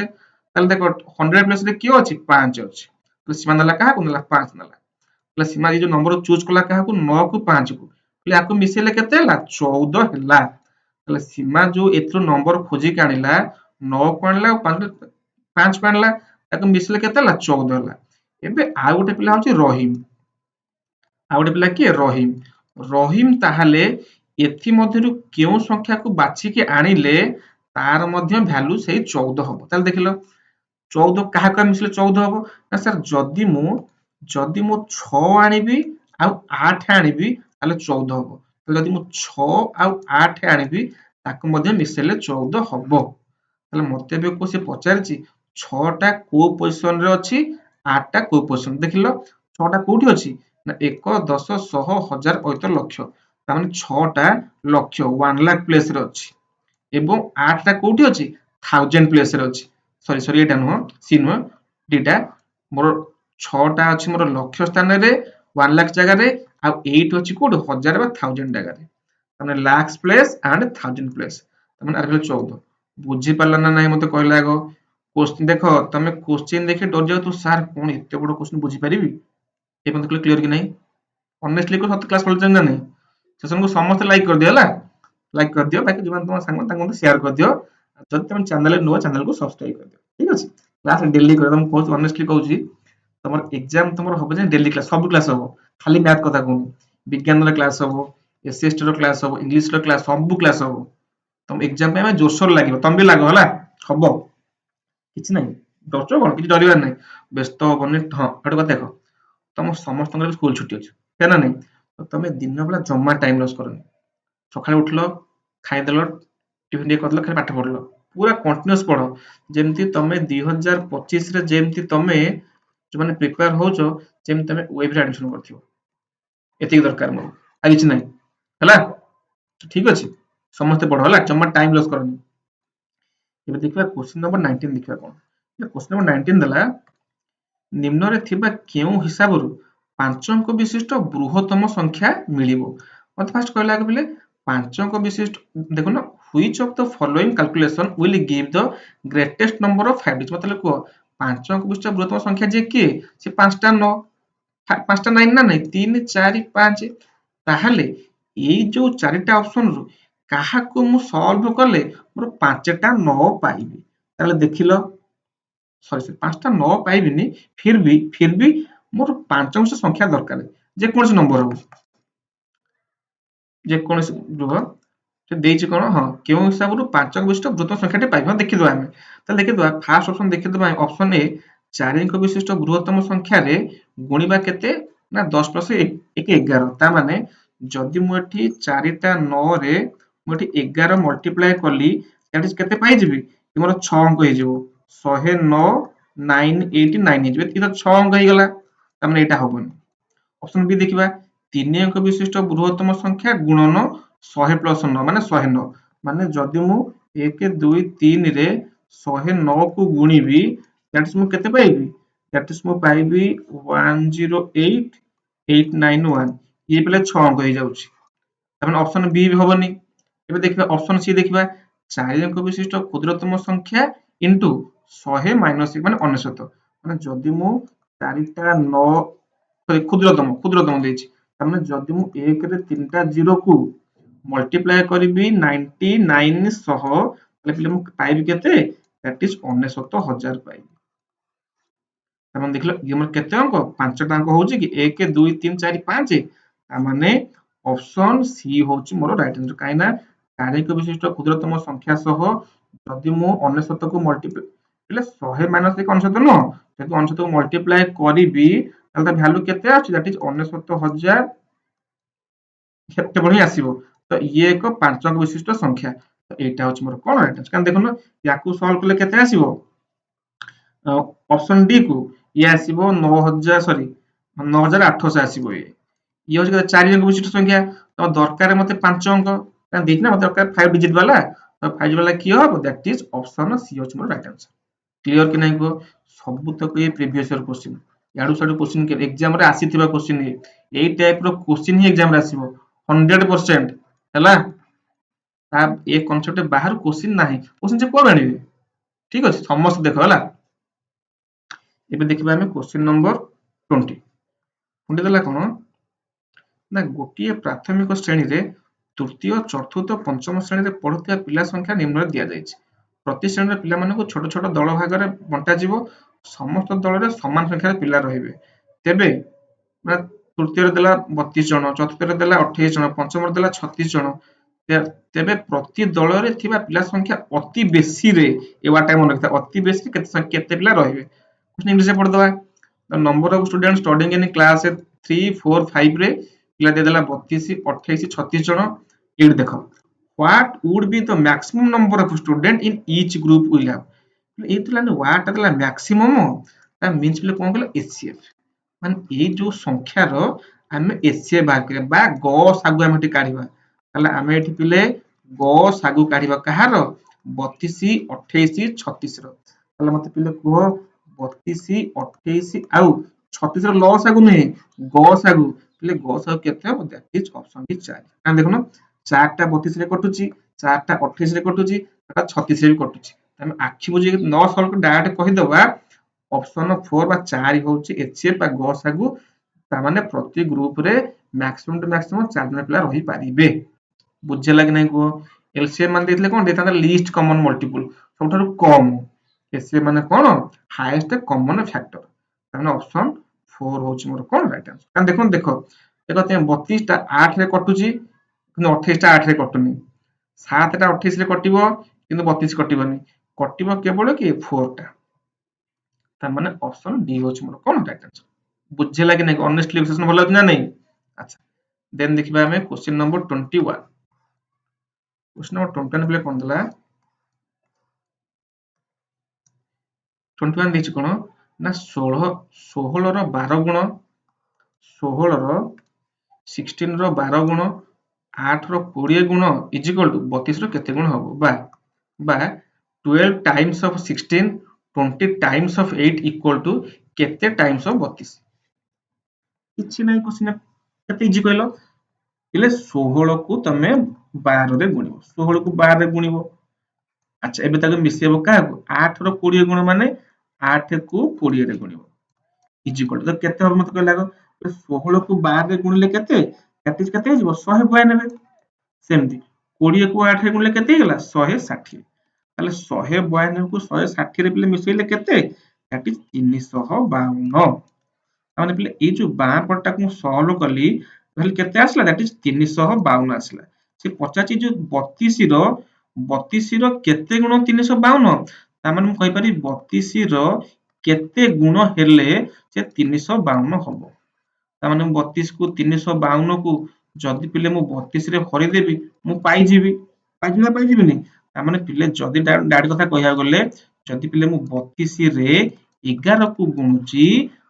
ତାହେଲେ ଦେଖ 100 ପ୍ଲେସ ରେ କିଏ ଅଛି 5 ଅଛି ତାହେଲେ ସୀମା ନେଲା କାହାକୁ ନେଲା 5 ନେଲା ତାହେଲେ ସୀମା ଏ ଯୋଉ ନମ୍ବର ଚୁଜ କଲା କାହାକୁ 9 କୁ 5 କୁ ତାହେଲେ ଆକୁ ମିଶେଇଲେ କେତେ ହେଲା 14 ହେଲା ତାହେଲେ ସୀମା ଯୋଉ ଏଥିରୁ ନମ୍ବର ଖୋଜିକି ଆଣିଲା 9 କୁ ଆଣିଲା ଆଉ 5 କୁ ଆଣିଲା ତାକୁ ମିଶିଲେ କେତେ ହେଲା 14 ହେଲା ଏବେ ଆଉ ଗୋଟେ ପିଲା ହଉଛି ରହିମ ଆଉ ଗୋଟେ ପିଲା କିଏ ରହିମ ରହିମ ତାହେଲେ ଏଥି ମଧ୍ୟରୁ କେଉଁ ସଂଖ୍ୟାକୁ ବାଛିକି ଆଣିଲେ ତାର ମଧ୍ୟ ଭ୍ୟାଲୁ ସେଇ 14 ହବ ତାହେଲେ ଦେଖିଲ 14 କାହାକୁ ମିଶିଲେ 14 ହବ ନା ସାର୍ ଯଦି ମୁଁ 6 ଆଣିବି ଆଉ 8 ଆଣିବି ତାହେଲେ 14 ହବ ତାହେଲେ ଯଦି ମୁଁ 6 ଆଉ 8 ଆଣିବି ତାକୁ ମଧ୍ୟ ମିଶେଇଲେ 14 ହବ ତାହେଲେ ମତେ ଏବେ କୋଉ ସେ ପଚାରିଛି 6 ଟା କୋଉ ପୋଜିସନ ରେ ଅଛି 8 ଟା କୋଉ ପୋଜିସନ ଦେଖିଲ 6 ଟା କୋଉଠି ଅଛି ନା 1 10 100 1000 ଅୟୁତ ଲକ୍ଷ ତାମାନେ 6 ଟା ଲକ୍ଷ 1 ଲାખ ପ୍ଲେସ ରେ ଅଛି ଏବଂ 8 ଟା କୋଉଠି ଅଛି 1000 ପ୍ଲେସ ରେ ଅଛି ସରି ଏଟା ନୁହଁ ସି ନୁହଁ ଦିଟା ମୋର 6 ଟା ଅଛି ମୋର ଲକ୍ଷ ସ୍ଥାନରେ 1 ଲାખ ଜାଗାରେ ଆଉ 8 ଅଛି କୋଉଠି 1000 ବା 1000 ଜାଗାରେ ତାମାନେ ଲାକ୍ସ ପ୍ଲେସ ଆଣ୍ଡ 1000 ପ୍ଲେସ ତାମାନେ ଆର 14 ବୁଝି ପାରିଲା ନା ନାହିଁ ମତେ କହିଲା ଆଗ क्वेश्चन ଦେଖ ତମେ क्वेश्चन ଦେଖି ଡରି ଯାଉ ତୁ ସାର୍ କଣ ଏତେ ବଡ क्वेश्चन ବୁଝି ପାରିବି ଏ ପର୍ଯ୍ୟନ୍ତ କ୍ଲିୟର କି ନାହିଁ ଅନେଷ୍ଟଲି କହ ସତ କ୍ଲାସ ପଢିଛନ୍ତି ନା ନାହିଁ ସେସନକୁ ସମସ୍ତେ ଲାଇକ୍ କରିଦିଅ ହେଲା ଲାଇକ୍ କରିଦିଅ ବାକି ଯୋଉମାନେ ତମ ସାଙ୍ଗ ତାଙ୍କୁ ମଧ୍ୟ ସେୟାର କରିଦିଅ ଯଦି ତମେ ଚ୍ୟାନେଲରେ ନୂଆ ଚ୍ୟାନେଲକୁ ସବସ୍କ୍ରାଇବ କରିଦିଅ ଠିକ ଅଛି କ୍ଲାସ ଡେଲି କରିବ ମୁଁ କହୁଛି ଅନେଷ୍ଟଲି କହୁଛି ତମର ଏକ୍ସାମ ତମର ହବ ଯେ ଡେଲି କ୍ଲାସ ସବୁ କ୍ଲାସ ହବ ଖାଲି ମ୍ୟାଥ କଥା କହୁନି ବିଜ୍ଞାନର କ୍ଲାସ ହବ ଏସଏସଟି ର କ୍ଲାସ ହବ ଇଂଲିଶ ର କ୍ଲାସ ସବୁ କ୍ଲାସ ହବ ତମ ଏକ୍ସାମ ପାଇଁ ଆମେ ଜୋରସୋର ଲାଗିବ ତମେ ବି ଲାଗ ହେଲା ହବ କିଛି ନାହିଁ ଡରୁଛ କଣ କିଛି ଡରିବାର ନାହିଁ ବ୍ୟସ୍ତ ହବନି ହଁ ଗୋଟେ କଥା ଦେଖ ତମ ସମସ୍ତଙ୍କର ସ୍କୁଲ ଛୁଟି ଅଛି ହେ ନା ନାହିଁ ତ ତମେ ଦିନ ବେଳା ଜମା ଟାଇମ ଲସ୍ କରନି ସକାଳେ ଉଠିଲ ଖାଇଦେଲ ଟିଫିନ ଟିକେ କରିଦେଲ ଖାଲି ପାଠ ପଢିଲ ପୁରା କଣ୍ଟିନ୍ୟୁଅସ ପଢ ଯେମିତି ତମେ 2025 ରେ ଯେମିତି ତମେ ଯୋଉମାନେ ପ୍ରିପେୟାର ହଉଛ ଯେମିତି ତମେ ୱେବରେ ଆଡମିସନ କରିଥିବ ଏତିକି ଦରକାର ମୋର ଆଉ କିଛି ନାହିଁ ହେଲା ଠିକ ଅଛି ସମସ୍ତେ ପଢ ହେଲା ଜମା ଟାଇମ ଲସ୍ କରନି ଏବେ ଦେଖିବା क्वेश्चन नंबर 19 ଦେଖିବା କଣ क्वेश्चन नंबर 19 ଦେଲା ନିମ୍ନରେ ଥିବା କେଉଁ ହିସାବରୁ 5 ଅଙ୍କ ବିଶିଷ୍ଟ ବୃହତ୍ତମ ସଂଖ୍ୟା ମିଳିବ ମତେ ଫାଷ୍ଟ କହିଲା କି ପିଲେ 5 ଅଙ୍କ ବିଶିଷ୍ଟ ଦେଖୁନ which of the following calculation will give the greatest number of 5 digits मतलब କୁହ 5 ଅଙ୍କ ବିଶିଷ୍ଟ ବୃହତ୍ତମ ସଂଖ୍ୟା ଯେ କିଏ ସେ 5ଟା 9 5ଟା 9 ନା ନାହିଁ 3 4 5 ତାହେଲେ ଏଇ ଯୋଉ ଚାରିଟା ଅପସନରୁ କାହାକୁ ମୁଁ ସଲ୍ଭ କଲେ ମୋର 5ଟା 9 ପାଇବି ତାହେଲେ ଦେଖିଲ ସରି 5ଟା 9 ପାଇବିନି फिर भी ମୋର 5 ଅଙ୍କ ସଂଖ୍ୟା ଦରକାର ଯେକୌଣସି ନମ୍ବର ହଉ ଯେକୌଣସି ରୁହ ସେ ଦେଇଛି କ'ଣ ହଁ କେଉଁ ହିସାବରୁ 5 ଅଙ୍କ ବିଶିଷ୍ଟ ବୃହତ୍ତମ ସଂଖ୍ୟାଟି ପାଇବା ଦେଖିଦେବା ଆମେ। ତାହେଲେ ଦେଖିଦେବା ଫାର୍ଷ୍ଟ ଅପସନ୍ ଦେଖିଦେବା ଅପସନ୍ ଏ 4 ଅଙ୍କ ବିଶିଷ୍ଟ ବୃହତ୍ତମ ସଂଖ୍ୟାରେ ଗୁଣିବା କେତେ ନା 10 ପ୍ଲସ୍ 1 11। ତା ମାନେ ଯଦି ମୁଁ ଏଠି 4ଟା 9ରେ ମୁଁ ଏଠି 11 ମଲ୍ଟିପ୍ଲାଏ କଲି ଦ୍ୟାଟ୍ ଇଜ୍ କେତେ ପାଇଯିବି ମୋର 6 ଅଙ୍କ ହେଇଯିବ 109 989 ହେଇଯିବ। ଏତିକି ତ 6 ଅଙ୍କ ହେଇଗଲା। ତା ମାନେ ଏଇଟା ହବନି। ଅପସନ୍ ବି ଦେଖିବା 3 ଅଙ୍କ ବିଶିଷ୍ଟ ବୃହତ୍ତମ ସଂଖ୍ୟା ଗୁଣନ 100 ପ୍ଲସ୍ 9 ମାନେ 109। ମାନେ ଯଦି ମୁଁ 1 2 3ରେ 109 କୁ ଗୁଣିବି ଦ୍ୟାଟ୍ ଇଜ୍ ମୁଁ କେତେ ପାଇବି ଦ୍ୟାଟ୍ ଇଜ୍ ମୁଁ ପାଇବି 108891। ଇଏ ପିଲେ 6 ଅଙ୍କ ହେଇଯାଉଛି। ତାମାନେ ଅପସନ୍ ବି ହବନି। ଏବେ ଦେଖିବା ଅପସନ୍ ସି ଦେଖିବା 4 ଅଙ୍କ ବିଶିଷ୍ଟ କ୍ଷୁଦ୍ରତମ ସଂଖ୍ୟା ଇଣ୍ଟୁ 100 ମାଇନସ୍ 1 ମାନେ 99। ମାନେ ଯଦି ମୁଁ 4ଟା 9 କ୍ଷୁଦ୍ରତମ ଦେଇଛି ତାମାନେ ଯଦି ମୁଁ 1ରେ 3ଟା 0କୁ ମଲ୍ଟିପ୍ଲାଏ କରିବି 99 ସହ ତାହେଲେ ପିଲେ ମୁଁ ପାଇବି କେତେ ଦ୍ୟାଟ୍ ଇଜ୍ 99,000 ପାଇବି। ତାମାନେ ଦେଖିଲ ଇଏ ମୋର କେତେ ଅଙ୍କ 5ଟା ଅଙ୍କ ହଉଛି କି 1 2 3 4 5। ତାମାନେ ଅପସନ୍ ସି ହଉଛି ମୋର ରାଇଟ୍ ଆନ୍ସର। କାହିଁକି ନା 4 ଅଙ୍କ ବିଶିଷ୍ଟ କ୍ଷୁଦ୍ରତମ ସଂଖ୍ୟା ସହ ଯଦି ମୁଁ 99କୁ ମଲ୍ଟିପ୍ଲାଏ ହେଲେ 100 ମାଇନସ୍ 1 99 ନୁହଁ ଯଦି 99କୁ ମଲ୍ଟିପ୍ଲାଏ କରିବି ତାହେଲେ ତା ଭ୍ୟାଲୁ କେତେ ଆସୁଛି ଦ୍ୟାଟ୍ ଇଜ୍ 99,000 କେବଳ ହିଁ ଆସିବ। ତ ଇଏ ଏକ 5 ଅଙ୍କ ବିଶିଷ୍ଟ ସଂଖ୍ୟା। ତ ଏଇଟା ହଉଛି ମୋର କ'ଣ ରାଇଟ୍ ଆନ୍ସର। କାରଣ ଦେଖୁନ ୟାକୁ ସଲ୍ଭ କଲେ କେତେ ଆସିବ ଅପସନ୍ ଡି କୁ ଇଏ ଆସିବ 9800 ଆସିବ। ଇଏ ହଉଛି 4 ଅଙ୍କ ବିଶିଷ୍ଟ ସଂଖ୍ୟା। ତ ଦରକାର ମତେ 5 ଅଙ୍କ ଦେଇଛି ନା ମତେ ଦରକାର 5 ଡିଜିଟ୍ ବାଲା। ତ 5 ଡିଜିଟ୍ ବାଲା କିଏ ହବ ଦ୍ୟାଟ୍ ଇଜ୍ ଅପସନ୍ ସି ହଉଛି ମୋର ରାଇଟ୍ ଆନ୍ସର। କ୍ଲିୟର କି ନାହିଁ କୁହ? ସବୁତକ ଏ ପ୍ରିଭିୟସ୍ ଇୟର କ୍ୱେଶ୍ଚିନ୍ ଇଆଡୁ ସିଆଡୁ କ୍ୱେଶ୍ଚିନ୍ ଏକ୍ସାମ୍ ରେ ଆସିଥିବା କ୍ୱେଶ୍ଚିନ୍ ଏଇ ଟାଇପ୍ ର କ୍ୱେଶ୍ଚିନ୍ ହିଁ ଏକ୍ସାମ୍ ରେ ଆସିବ 100% ହେଲା। ଏ କନସେପ୍ଟ ବାହାରୁ କ୍ୱେଶ୍ଚିନ୍ ନାହିଁ। କ୍ୱେଶ୍ଚିନ୍ ସେ କୁଆଡୁ ଆଣିବେ? ଠିକ ଅଛି ସମସ୍ତେ ଦେଖ ହେଲା। ଏବେ ଦେଖିବା ଆମେ କ୍ୱେଶ୍ଚିନ୍ ନମ୍ବର 20। 20 ଦେଲା କ'ଣ ନା ଗୋଟିଏ ପ୍ରାଥମିକ ଶ୍ରେଣୀରେ ତୃତୀୟ ଚତୁର୍ଥ ପଞ୍ଚମ ଶ୍ରେଣୀରେ ପଢୁଥିବା ପିଲା ସଂଖ୍ୟା ନିମ୍ନରେ ଦିଆଯାଇଛି। ପ୍ରତି ଶ୍ରେଣୀର ପିଲାମାନଙ୍କୁ ଛୋଟ ଛୋଟ ଦଳ ଭାଗରେ ବଣ୍ଟାଯିବ। ସମସ୍ତ ଦଳରେ ସମାନ ସଂଖ୍ୟାର ପିଲା ରହିବେ। ତେବେ ତୃତୀୟରେ ଦେଲା 32 ଜଣ, ଚତୁର୍ଥରେ ଦେଲା 28 ଜଣ, ପଞ୍ଚମରେ ଦେଲା 36 ଜଣ। ତେବେ ପ୍ରତି ଦଳରେ ଥିବା ପିଲା ସଂଖ୍ୟା ଅତି ବେଶୀରେ ଏ ୱାର୍ଡଟା ମନେ ରଖିଥା ଅତି ବେଶୀ କେତେ ପିଲା ରହିବେ। ଇଂଲିଶରେ ପଢିଦବା number of student studying in class 3 4 5 ରେ ପିଲା ଦେଇଦେଲା 32 28 36 ଜଣ। ଏଇଠି ଦେଖ what would be the maximum number of student in each group will have। ଏଇଥିଲା ୱାର୍ଡଟା ଦେଲା maximum ତା ମିନ୍ସ ପିଲେ କ'ଣ କହିଲ HCF। ମାନେ ଏଇ ଯୋଉ ସଂଖ୍ୟାର ଆମେ HCF ବାହାର କରିବା ବା ଗସାଗୁ ଆମେ ଏଠି କାଢିବା। ତାହେଲେ ଆମେ ଏଠି ପିଲେ ଗସାଗୁ କାଢିବା କାହାର 32 28 36 ର। ତାହେଲେ ମତେ ପିଲେ କୁହ 32 28 ଆଉ 36 ର ଲସାଗୁ ନୁହେଁ ଗସାଗୁ। ପିଲେ ଗସାଗୁ କେତେ ହବ ଦ୍ୟାଟ୍ ଇଜ୍ ଅପସନ୍ ଡି 4। କାରଣ ଦେଖୁନ 4ଟା 32 ରେ କଟୁଛି 4ଟା 28 ରେ କଟୁଛି 4ଟା 36 ରେ ବି କଟୁଛି। ଆମେ ଆଖି ବୁଜି ନ ସଲ୍ଭ ଡାଇରେକ୍ଟ କହିଦବା ଅପସନ୍ 4 ବା 4 ହଉଛି HCF ବା ଗସାଗୁ। ତାମାନେ ପ୍ରତି ଗ୍ରୁପରେ ମ୍ୟାକ୍ସିମମ୍ ଟୁ ମ୍ୟାକ୍ସିମମ୍ 4 ଜଣ ପିଲା ରହିପାରିବେ। ବୁଝିଲା କି ନାହିଁ କୁହ? LCM ମାନେ ଦେଇଥିଲେ କ'ଣ ଦେଇଥାନ୍ତା ଲିଷ୍ଟ କମନ ମଲ୍ଟିପୁଲ ସବୁଠାରୁ କମ। HCF ମାନେ କ'ଣ ହାଇଏଷ୍ଟ କମନ ଫ୍ୟାକ୍ଟର। ତାମାନେ ଅପସନ୍ 4 ହଉଛି ମୋର କ'ଣ ରାଇଟ୍ ଆନ୍ସର। କାରଣ ଦେଖନ୍ତୁ ଦେଖ 32ଟା 8 ରେ କଟୁଛି କିନ୍ତୁ 28ଟା 8 ରେ କଟୁନି। 7ଟା 28 ରେ କଟିବ କିନ୍ତୁ 32 କଟିବନି। କଟିବ କେବଳ କି 4ଟା। ତାମାନେ ଅପସନ୍ ଡି ହଉଛି ମୋର କ'ଣ ରାଇଟ୍ ଆନ୍ସର। ବୁଝିଲା କି ନାହିଁ? ଅନେଷ୍ଟଲି ବିଶ୍ଲେଷଣ ଭଲ ଅଛି ନା ନାହିଁ? ଆଚ୍ଛା ଦେନ୍ ଦେଖିବା ଆମେ question number 21। Question number 21 play कौन दिला 21 ଦେଇଛି କ'ଣ ନା 16 ର 12 ଗୁଣ 16 ର 16 ର 12 ଗୁଣ 8 ର 20 ଗୁଣ ଇଜ ଇକ୍ୱାଲ ଟୁ 32 ର କେତେ ଗୁଣ ହବ ବା 12 times of 16 20 times of 8 equal to केते टाइम्स ऑफ 32। किछि नै क्वेश्चन केते इजी कहलो इले 16 को तमे 12 रे गुणिबो 16 को 12 रे गुणिबो। अच्छा एबे ताको मिसेबो काको 8 रो 20 गुण माने 8 को 20 रे गुणिबो इज इक्वल टू तो केते हो मत कहला को 16 को 12 रे गुणिले केते केते हिजबो 192। सेमती 20 को 8 रे गुणिले केते हिगला 160। ताले 192 को 160 रे पिले मिसेइले केते दैट इज 352। ताने पिले ए जो बां पटटा को सॉल्व कली ତାହେଲେ କେତେ ଆସିଲା ଦ୍ୟାଟ୍ ଇଜ 352 ଆସିଲା। ସେ ପଚାରିଛି ଯୋଉ 32 ର କେତେ ଗୁଣ 352, ତାମାନେ ମୁଁ କହିପାରିବି 32 ର କେତେ ଗୁଣ ହେଲେ ସେ 352 ହବ। ତାମାନେ 32 କୁ 352 କୁ ଯଦି ପିଲେ ମୁଁ 32 ରେ ହରିଦେବି ମୁଁ ପାଇଯିବି। ପାଇଯିବି ନା ପାଇଯିବିନି? ତାମାନେ ପିଲେ ଯଦି ଡାଇରେକ୍ଟ କଥା କହିବାକୁ ଗଲେ ଯଦି ପିଲେ ମୁଁ 32 ରେ 11 କୁ ଗୁଣୁଛି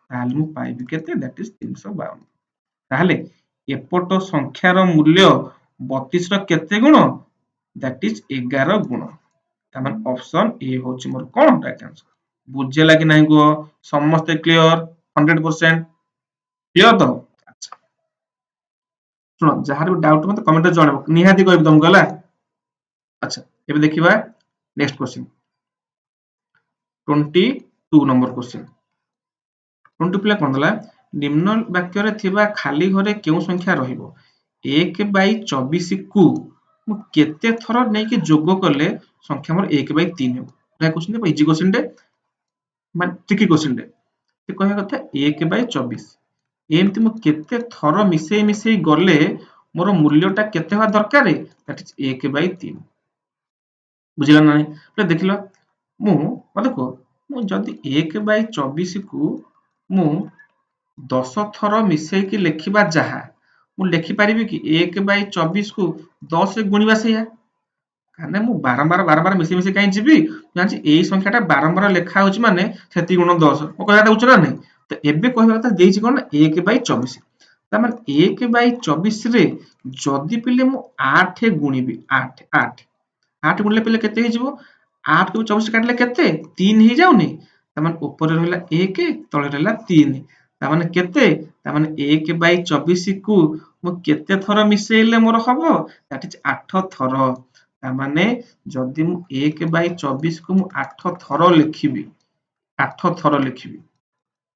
ତାହେଲେ ମୁଁ ପାଇବି କେତେ ଦ୍ୟାଟ୍ ଇଜ 352। ତାହେଲେ ଏପଟ ସଂଖ୍ୟାର ମୂଲ୍ୟ 32 ର କେତେ ଗୁଣ ଦ୍ୟାଟ୍ ଇଜ 11 ଗୁଣ। ତାମାନେ ଅପସନ ଏ ହଉଛି ମୋର କଣ ରାଇଟ ଆନ୍ସର। ବୁଝିଲା କି ନାହିଁ କୁହ? ସମସ୍ତେ କ୍ଲିୟର 100%? କ୍ଲିୟର ତ? ଆଚ୍ଛା, ଶୁଣ ଯାହାର ବି ଡାଉଟ୍ ମତେ କମେଣ୍ଟରେ ଜଣାଇବ, ନିହାତି କହିବି ତମକୁ ହେଲା। ଆଚ୍ଛା, ଏବେ ଦେଖିବା ନେକ୍ସଟ କ୍ୱେଶ୍ଚିନ୍ 22 ନମ୍ବର କ୍ୱେଶ୍ଚିନ୍। 22 କଣ ଦେଲା? ନିମ୍ନ ବାକ୍ୟରେ ଥିବା ଖାଲି ଘରେ କେଉଁ ସଂଖ୍ୟା ରହିବ? 1/24 କୁ ମୁଁ କେତେ ଥର ନେଇକି ଯୋଗ କଲେ ସଂଖ୍ୟା ମୋର 1/3 ହେବ? ଏଟା କ୍ୱେଶ୍ଚିନ୍ ଟେ ଇଜି କ୍ୱେଶ୍ଚିନ୍ ଟେ, ମାନେ ଟ୍ରିକି କ୍ୱେଶ୍ଚିନ୍ ଟେ। ସେ କହିବା କଥା 1/24 ଏମିତି ମୁଁ କେତେ ଥର ମିଶେଇ ଗଲେ ମୋର ମୂଲ୍ୟଟା କେତେ ହେବା ଦରକାର? That is 1/3। ବୁଝିଲ ନା ନାହିଁ? ଦେଖିଲ ମତେ କୁହ, ମୁଁ ଯଦି 1/24 କୁ ମୁଁ 10 ଥର ମିଶେଇକି ଲେଖିବା ଯାହା, ମୁଁ ଲେଖିପାରିବି କି 1/24 କୁ 10 ରେ ଗୁଣିବା ସେଇଆ? କାହିଁକି ମୁଁ ବାରମ୍ବାର ମିଶେଇ କାହିଁ ଯିବି? ଜାଣିଛି ଏଇ ସଂଖ୍ୟାଟା ବାରମ୍ବାର ଲେଖା ହଉଛି ମାନେ ସେତିକି ଗୁଣ 10। ମୋ କହିବା କଥା ବୁଝୁଛ ନା ନାହିଁ? ତ ଏବେ କହିବା କଥା ଦେଇଛି କଣ ନା 1/24। ତାମାନେ 1/24 ରେ ଯଦି ପିଲେ ମୁଁ 8 ଗୁଣିବି, 8 ଗୁଣିଲେ ପିଲେ କେତେ ହେଇଯିବ? 8 କୁ 24 କାଟିଲେ କେତେ? 3 ହେଇଯାଉନି? ତାମାନେ ଉପରେ ରହିଲା 1, ତଳେ ରହିଲା 3। ତାମାନେ କେତେ? ତାମାନେ 1/24 କୁ ମୁଁ କେତେ ଥର ମିଶେଇଲେ ମୋର ହବ? ଦ୍ୟାଟ୍ ଇଜ 8 ଥର। ତାମାନେ ଯଦି ମୁଁ 1/24 କୁ ମୁଁ 8 ଥର ଲେଖିବି,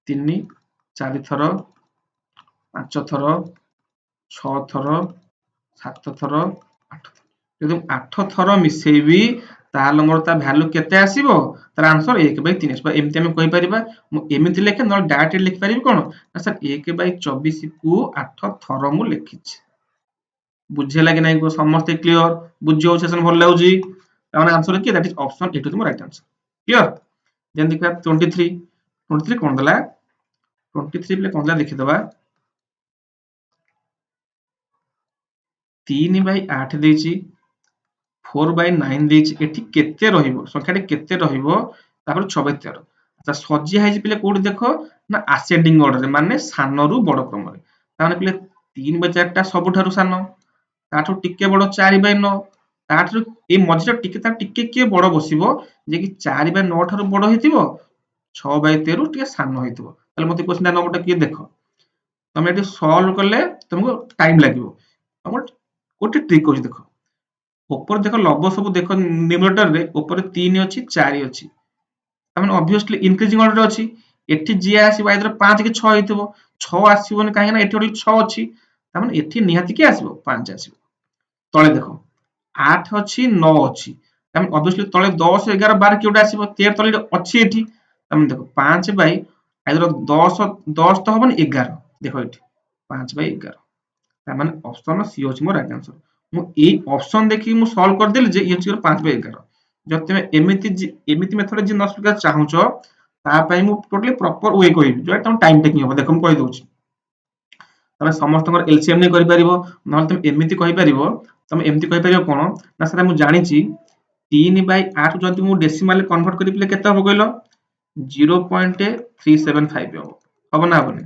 3 4 ଥର, 5 ଥର, 6 ଥର, 7 ଥର, 8 ଥର। ଯଦି ମୁଁ 8 ଥର ମିଶେଇବି ତାହେଲେ ମୋର ତା ଭ୍ୟାଲୁ କେତେ ଆସିବ? ତାର ଆନ୍ସର 1/3 ଆସିବ। ଏମିତି ଆମେ କହିପାରିବା। ମୁଁ ଏମିତି ଲେଖେ, ନହେଲେ ଡାଇରେକ୍ଟ ଲେଖିପାରିବି କଣ ନା ସାର୍ 1/24 କୁ 8 ଥର ମୁଁ ଲେଖିଛି। ବୁଝିହେଲା କି ନାହିଁ? ସମସ୍ତେ କ୍ଲିୟର? ବୁଝି ହଉଛି, ସେସନ ଭଲ ଲାଗୁଛି? ତାମାନେ ଆନ୍ସର କିଏ? That is option A to ମୋ ରାଇଟ ଆନ୍ସର। କ୍ଲିୟର? ଦେନ୍ ଦେଖିବା 23 କଣ ଦେଲା? 23 କଣ ଦେଲା ଦେଖିଦବା। 3/8 ଦେଇଛି, 4/9 ଦେଇଛି। ଏଠି କେତେ ରହିବ? ସଂଖ୍ୟାଟି କେତେ ରହିବ? ତାପରେ 6/13। ଆଚ୍ଛା, ସଜିଆ ହେଇଛି ପିଲେ କୋଉଠି ଦେଖ ନା ଆସେଣ୍ଡିଂ ଅର୍ଡରରେ, ମାନେ ସାନରୁ ବଡ କ୍ରମରେ। ତାମାନେ ପିଲେ 3/4 ଟା ସବୁଠାରୁ ସାନ, ତାଠୁ ଟିକେ ବଡ 4/9, ତାଠାରୁ ଏଇ ମଝିରେ ତାର ଟିକେ କିଏ ବଡ ବସିବ ଯେ କି 4/9 ଠାରୁ ବଡ ହେଇଥିବ, 6/13 ଟିକେ ସାନ ହେଇଥିବ। ତାହେଲେ ମତେ କ୍ୱେଶ୍ଚିନ୍ ନମ୍ବରଟା କିଏ ଦେଖ। ତମେ ଏଠି ସଲ୍ଭ କଲେ ତମକୁ ଟାଇମ ଲାଗିବ। ତମର ଗୋଟେ ଟ୍ରିକ୍ ଅଛି ଦେଖ, ଉପରେ ଦେଖ ଲବ ସବୁ ଦେଖ, ନ୍ୟୁମରେଟରରେ ଉପରେ 3 ଅଛି, 4 ଅଛି। ତାମାନେ ଅବଭିୟସଲି ଇନକ୍ରିଜିଂ ଅର୍ଡର ଅଛି। ଏଠି ଯିଏ ଆସିବ ଆଇଦର 5 କି 6 ହେଇଥିବ। 6 ଆସିବନି କାହିଁକି ନା ଏଠି ଗୋଟେ 6 ଅଛି। ତାମାନେ ଏଠି ନିହାତି କିଏ ଆସିବ? 5 ଆସିବ। ତଳେ ଦେଖ 8 ଅଛି, 9 ଅଛି। ତାମାନେ ଅବଭିୟସଲି ତଳେ 10, 11, 12 କିଏ ଗୋଟେ ଆସିବ? 13 ତଳେ ଅଛି ଏଠି। ତାମାନେ ଦେଖ 5 ବାଇ ଆଇଦର 10 ତ ହବନି, 11। ଦେଖ ଏଠି 5/11। ତାମାନେ ଅପସନ ସି ହଉଛି ମୋ ରାଇଟ ଆନ୍ସର। ମୁଁ ଏଇ ଅପସନ ଦେଖିକି ମୁଁ ସଲ୍ଭ କରିଦେଲି ଯେ ଇଏ ହଉଛି 5/11। ଯଦି ତମେ ଏମିତି ମେଥଡ ଯେ ନ ଶିଖିବାକୁ ଚାହୁଁଛ, ତା ପାଇଁ ମୁଁ ଟୋଟାଲି ପ୍ରପର ୱେ କହିବି, ଯୋଉଟା ତମ ଟାଇମ ଟେକିଂ ହବ। ଦେଖ ମୁଁ କହିଦଉଛି, ତମେ ସମସ୍ତଙ୍କର ଏଲସିଏମ ନେଇ କରିପାରିବ, ନହେଲେ ତମେ ଏମିତି କହିପାରିବ। ତମେ ଏମିତି କହିପାରିବ କଣ ନା ସେଟା ମୁଁ ଜାଣିଛି 3/8 ଯଦି ମୁଁ ଡେସିମାଲ କନଭର୍ଟ କରି ପିଲେ କେତେ ହବ କହିଲ? 0.375 ହବ। ହବ ନା ହବନି?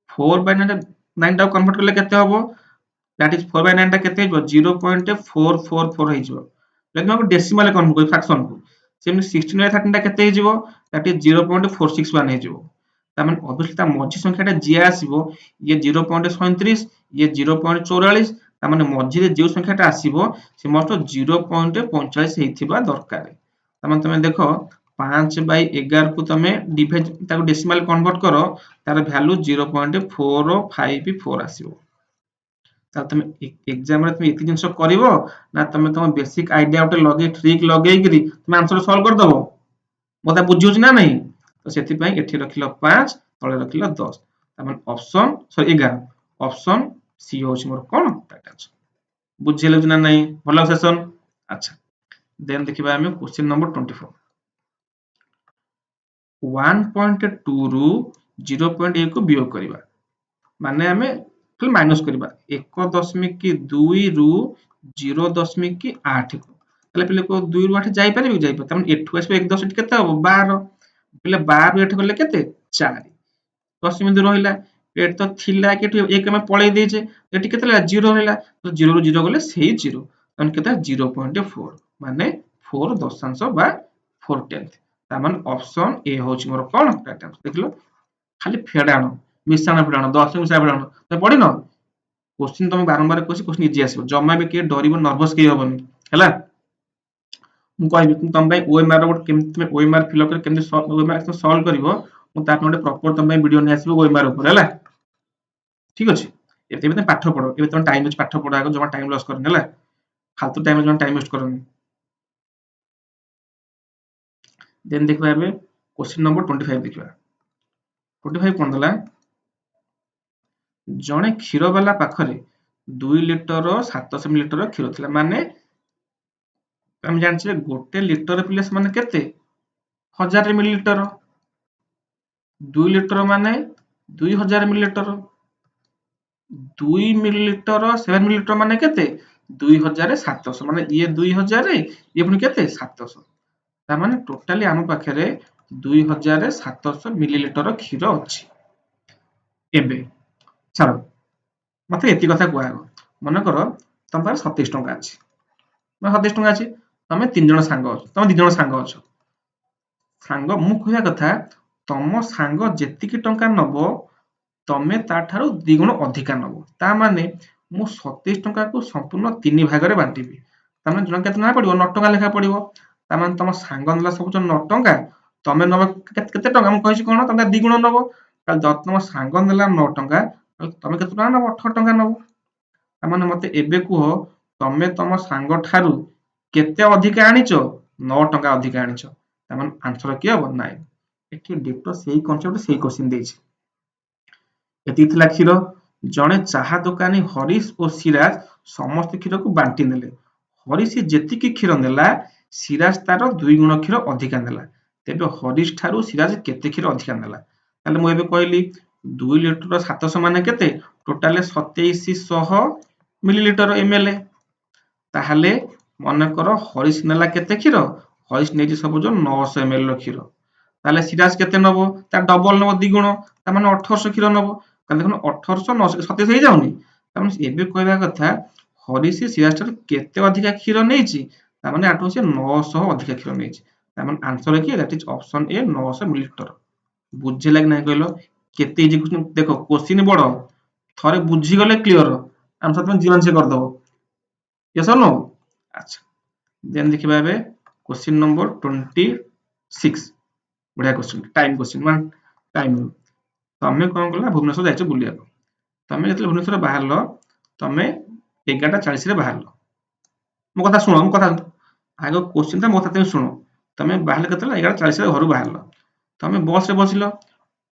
4/9 ଟାକୁ କନଭର୍ଟ କଲେ କେତେ ହବ? ଦ୍ୟାଟ୍ ଇଜ 4/9 ଟା କେତେ ହେଇଯିବ? 0.444 ହେଇଯିବ। ଯଦି ଆମେ ଡେସିମାଲ କନଭର୍ଟ କরি ଫ୍ରାକ୍ସନକୁ, ସେମିତି 16/13 ଟା କେତେ ହେଇଯିବ? ଦ୍ୟାଟ୍ ଇଜ 0.461 ହେଇଯିବ। ତାମାନେ ଅବଶ୍ୟ ତା ମଝି ସଂଖ୍ୟାଟା ଯିଏ ଆସିବ, ଇଏ 0.37, ଇଏ 0.44, ତାମାନେ ମଝିରେ ଯୋଉ ସଂଖ୍ୟାଟା ଆସିବ ସେ ମଷ୍ଟ 0.45 ହେଇଥିବା ଦରକାର। ତାମାନେ ତମେ ଦେଖ 5/11 କୁ ତମେ ଡିଭାଇଡ ତାକୁ ଡେସିମାଲ କନଭର୍ଟ କର, ତାର ଭ୍ୟାଲୁ 0.454 ଆସିବ। ତାହେଲେ ତମେ ଏକ୍ସାମରେ ତମେ ଏତିକି ଜିନିଷ କରିବ ନା ତମେ ତମ ବେସିକ ଆଇଡିଆ ଗୋଟେ ଲଗେଇ ଟ୍ରିକ୍ ଲଗେଇକିରି ତମେ ଆନ୍ସର ସଲ୍ଭ କରିଦବ? ମତେ ବୁଝି ହଉଛି ନା ନାହିଁ? ତ ସେଥିପାଇଁ ଏଠି ରଖିଲ 5, ତଳେ ରଖିଲ 10। ତାମାନେ ଅପସନ 11, ଅପସନ सी होची मोर कोन राइट आंसर बुझिले ना नहीं भलो सेशन अच्छा देन देखिबा हम क्वेश्चन नंबर 24 1.2 रु 0.1 को वियोग करबा माने हमें खाली माइनस करबा 1.2 रु 0.8 को ताले पहिले को 2 रु 8 जाई परबे जाई पर तमन एठु आसे 1 10 केते हो 12 पहिले 12 एठ करले केते 4 10 बिंदु रहिला एट तो थिला कि एक में पळै देजे एटी केते रहला 0 रहला तो 0 रु 0 गले सेही 0 तन केते 0.4 माने 4 दशांश बा 4 टेंथ ता माने ऑप्शन ए होची मोर कोन राइट आंसर देखलो खाली फेडाणो मिश्रण फेडाणो 10 मिश्रण फेडाणो तो पढिनो क्वेश्चन तुम बारंबार क्वेश्चन क्वेश्चन इजी आसीबो जम्मा भी के डरिबो नर्वस के होबनी हैला मु कहबी तुम भाई ओएमआर गोट केमति तुम ओएमआर फिल कर केमति ओएमआर सॉल्व करिवो मु ता गोटे प्रॉपर तुम भाई वीडियो नै आसीबो ओएमआर ऊपर हैला ठीक अछि एते भी पाठ पढो एबे तुम टाइम अछि पाठ पढो आगो जमा टाइम लॉस करनी हैला फालतू टाइम जमा टाइम वेस्ट करनी देन देखबा एबे क्वेश्चन नंबर 25 देखबा 25 कोन दला जणे क्षीर वाला पाखरे 2 लिटर 700 मिलीलीटर क्षीर थिला माने हम जानछे गोटे लिटर पिले से माने केते 1000 मिलीलीटर 2 लिटर माने 2000 मिलीलीटर 2 मिलीलीटर 7 मिलीलीटर माने केते 2700 माने ये 2000 ये पुनी केते 700 ता माने टोटली हम पाखरे 2700 मिलीलीटर क्षीर अछि एबे छाड़ो मते एति कथा कुआ मन कर तम पार 27 टंका अछि मैं 27 टंका अछि तमे 3 जण सांग अछ तमे 2 जण सांग अछ सांग मु कहया कथा तम सांग जेतिकी टंका नबो तमे ताठारु द्विगुण अधिका नबो ता माने मु 27 टंका को संपूर्ण 3 भाग रे बांटीबी ता माने जण केतना पडिबो 9 टंका लेखा पडिबो ता माने तम सांग नला सब 9 टंका तमे नबो केते टंका मु कहिछि कोन तमे द्विगुण नबो ताल तम सांग नला 9 टंका तमे केते टंका नबो 18 टंका नबो ता माने मते एबे कुहो तमे तम सांग ठारु केते अधिका आनिचो 9 टंका अधिका आनिचो ता माने आंसर की हबो 9 एठी डिटो सेही कांसेप्ट सेही क्वेश्चन देछि एति थिला क्षीर जणे चाहा दुकानी हरीश और सिराज समस्त क्षीर को बांटी नेले हरीश जेतिकी क्षीर नेला सिराज तार 2 गुण क्षीर अधिका नेला तेबे हरीश ठारु सिराज केते क्षीर अधिका नेला ताले मु एबे कहली 2 लिटर 700 माने केते टोटल 2700 मिलीलीटर एमएल ताहले मन कर हरीश नेला केते क्षीर हरीश नेजी सब जो 900 ml रो क्षीर ताहले सिराज केते नबो ता डबल नबो द्विगुण ता माने 1800 क्षीर नबो ताहले देखो 1800 900 27 हे जाउनी ता माने एबे कहबा कथा हरीश सिराज ठार केते अधिका क्षीर नेछि ता माने आटो से 900 अधिका क्षीर नेछि ता माने आंसर की that is option A 900 millilitre बुझे लाग नै कहलो केते इजी क्वेश्चन देखो क्वेश्चन बडो थरे बुझी गले क्लियर आंसर तुम जीवन से कर दबो यस और नो अच्छा देन देखिबा एबे क्वेश्चन नंबर 26 बढ़िया question time question one time तमे कोन गला भुवनेश्वर जाइछ बुलिया तमे जतले भुवनेश्वर बाहरलो तमे 11:40 रे बाहरलो मो कथा सुनो मो कथा आगो क्वेश्चन था मो कथा सुनो तमे बाहरले केतले 11:40 रे घर बाहरलो तमे बस रे बसिलो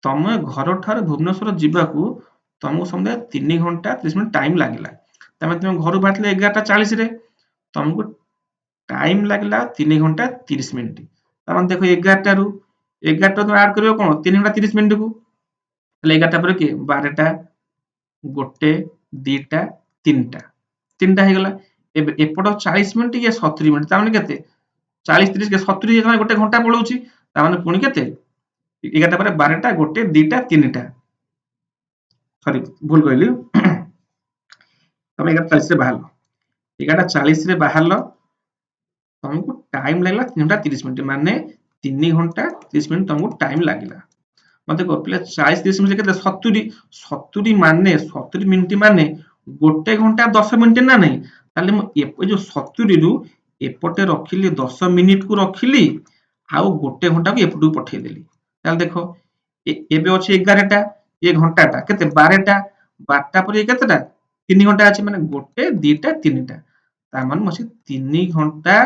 तमे घर ठार भुवनेश्वर जिबाकू तमको समझे 3 घंटा 30 मिनिट टाइम लागिला तमे घर बाहरले 11:40 रे तमको टाइम लागला 3 घंटा 30 मिनिट तमे देखो 11 रु 11 तो ऐड करियो कोन 3 घंटा 30 मिनिट को ले 11 पर के 12 टा गोटे 2 टा 3 टा 3 टा हे गला एबे एपडो 40 मिनिट ये 70 मिनिट ता माने केते 40 30 के 70 हे गोटे घंटा पळौची ता माने पुनी केते 11 पर 12 टा गोटे 2 टा 3 टा सॉरी भूल कहली तमे 11:40 रे बाहरलो 11:40 रे बाहरलो तुमको टाइम लगला 3 घंटा 30 मिनिट माने 3 घंटा 30 मिनिट तुमको टाइम लागिला मते गपिले 40 30 मिनिट केते 70 70 माने 70 मिनिट माने गोटे घंटा 10 मिनिट ना नहीं ताले मु ए जो 70 रु एपटे रखिली 10 मिनिट को रखिली आउ गोटे घंटा को एपटू पठै देली ताले देखो एबे अछि 11 टा ये घंटा टा केते 12 टा 12 टा पर ये केतेटा 3 घंटा अछि माने गोटे 2 टा 3 टा ता माने मसी 3 घंटा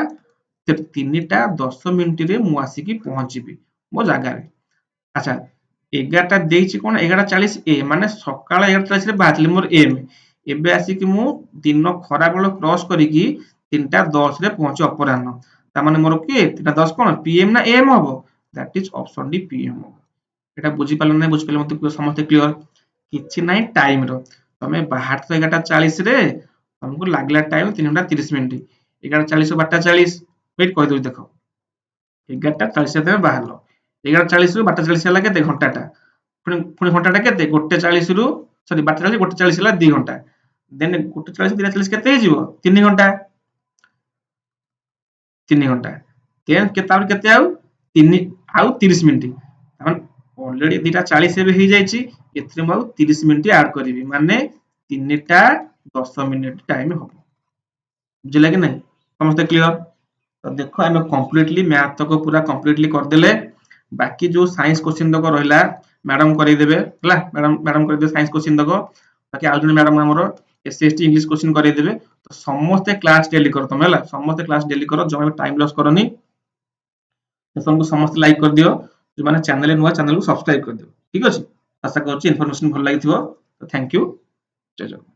3 टा 10 मिनिट रे मु आसी की पहुंचीबी मो जागा रे अच्छा 11 टा देइछि कोन 11:40 ए माने सकाळ 11:40 रे बाहरले मोर एम ଏବେ ଆସିକି ମୁଁ ଦିନ ଖରାବେଳ କ୍ରସ୍ କରିକି 3:10 ରେ ପହଞ୍ଚେ ଅପରାହ୍ନ। ତାମାନେ ମୋର କିଏ 3:10 କଣ ପିଏମ୍ ନା ଏଏମ୍ ହବ? That is option D PM ହବ। ଏଟା ବୁଝିପାରିଲ ନା ବୁଝିପାରିଲେ ମତେ କୁହ ସମସ୍ତେ କ୍ଲିୟର? କିଛି ନାହିଁ ଟାଇମର। ତମେ ବାହାରିଥିଲ 11:40 ରେ ତମକୁ ଲାଗିଲା ଟାଇମ 3:30 । 11:40 ରୁ 12:40 ୱେଟ୍ କହିଦଉଛି ଦେଖ। 11:40 ରେ ତମେ ବାହାରିଲ। 11:40 ରୁ 12:40 ହେଲା କେତେ ଘଣ୍ଟାଟା। ପୁଣି ଘଣ୍ଟାଟା କେତେ 1:40 ରୁ ସରି 12:40 1:40 ହେଲା 2 ଘଣ୍ଟା। ଦେନ୍ 1:40 2:40 କେତେ ହେଇଯିବ 3 ଘଣ୍ଟା। 3 ଘଣ୍ଟା। ଦେନ୍ ତାପରେ କେତେ ଆଉ 30 ମିନିଟ୍। ତାମାନେ ଅଲରେଡି 2:40 ଏବେ ହେଇଯାଇଛି। ଏଥିରେ ମୁଁ ଆଉ 30 ମିନିଟ୍ ଆଡ୍ କରିବି ମାନେ 3:10 ଟାଇମ ହବ। ବୁଝିଲା କି ନାହିଁ ସମସ୍ତେ କ୍ଲିୟର? ତ ଦେଖ ଆମେ କମ୍ପ୍ଲିଟଲି ମ୍ୟାଥ ତକ ପୁରା କମ୍ପ୍ଲିଟଲି କରିଦେଲେ। ବାକି ଯୋଉ ସାଇନ୍ସ କୋଶ୍ଚିନ୍ ତକ ରହିଲା ମ୍ୟାଡମ କରେଇଦେବେ ହେଲା। ମ୍ୟାଡମ କରିଦେବେ ସାଇନ୍ସ କୋଶ୍ଚିନ୍ ତକ। ବାକି ଆଉ ଜଣେ ମ୍ୟାଡମ ଆମର SC/ST ଇଂଲିଶ କୋଶ୍ଚିନ୍ କରେଇଦେବେ। ତ ସମସ୍ତେ କ୍ଲାସ ଡେଲି କର ତମେ ହେଲା। ସମସ୍ତେ କ୍ଲାସ ଡେଲି କର, ଜମା ବି ଟାଇମ ଲସ୍ କରନି। ସେସବୁକୁ ସମସ୍ତେ ଲାଇକ୍ କରିଦିଅ। ଯୋଉମାନେ ଚ୍ୟାନେଲରେ ନୂଆ ଚ୍ୟାନେଲକୁ ସବସ୍କ୍ରାଇବ କରିଦିଅ। ଠିକ ଅଛି? ଆଶା କରୁଛି ଇନଫର୍ମେସନ ଭଲ ଲାଗିଥିବ। Thank you. ଜୟ ଜଗନ୍ନାଥ।